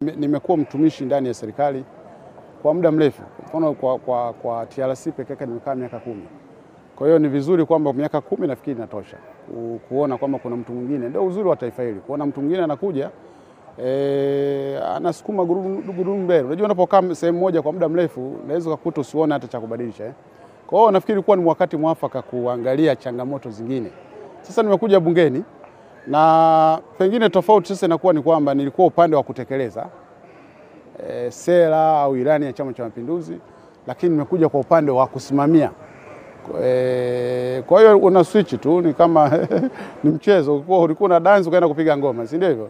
Nimekuwa mtumishi ndani ya serikali kwa muda mrefu. Mfano kwa TRC pekee yake nimekaa miaka 10. Kwa hiyo ni vizuri kwamba miaka 10 nafikiri inatosha kuona kwamba kuna mtu mwingine. Ndio uzuri wa taifa hili. Kuona mtu mwingine anakuja anasukuma gurudumu mbele. Unajua unapokaa sehemu moja kwa muda mrefu unaweza kukuta usione hata cha kubadilisha. Kwa hiyo nafikiri kuwa ni wakati mwafaka kuangalia changamoto zingine. Sasa nimekuja bungeni na pengine tofauti sasa inakuwa ni kwamba nilikuwa upande wa kutekeleza sera au ilani ya Chama cha Mapinduzi, lakini nimekuja kwa upande wa kusimamia. Kwa hiyo una switch tu, ni kama ni mchezo. Ulikuwa na dance ukaenda kupiga ngoma, si ndio hivyo?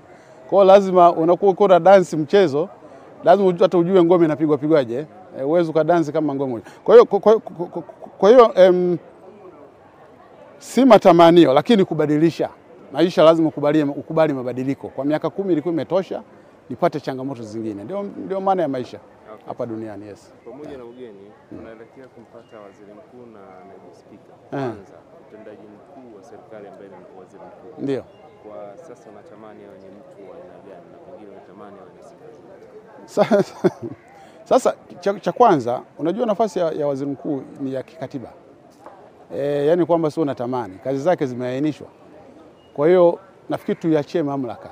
Kwa hiyo lazima unakuwa uko na dance mchezo, lazima hata ujue ngoma inapigwa pigwaje. Uwezo ka dance kama ngoma. Kwa hiyo si matamanio lakini kubadilisha. Maisha lazima ukubali mabadiliko. Kwa miaka 10 ilikuwa imetosha, nipate changamoto zingine. Ndio maana ya maisha hapa duniani. Yes. Pamoja na ugeni, tunaelekea kumpata waziri mkuu na naibu spika. Kwanza, mtendaji mkuu wa serikali ambaye ni waziri mkuu. Ndio. Kwa sasa unatamani awe ni mtu wa aina gani na pengine unatamani awe ni sifa gani? Sasa cha kwanza, unajua nafasi ya waziri mkuu ni ya kikatiba. Yaani kwamba sio natamani, kazi zake zimeainishwa. Kwa hiyo nafikiri tuiachie mamlaka.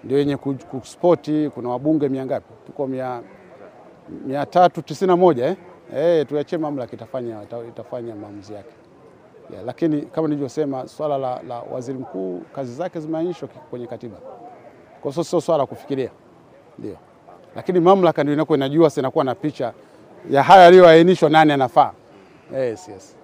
Ndio yenye kuspoti. Kuna wabunge 100 ngapi? Tuko 391 tuiachie mamlaka itafanya maamuzi yake. Lakini kama nilivyosema, swala la waziri mkuu kazi zake zimeainishwa kwenye katiba. Kwa hiyo sio swala kufikiria. Ndio. Lakini mamlaka ndio inakuwa inajua, sina kuwa na picha ya haya yaliyoainishwa nani anafaa. Yes.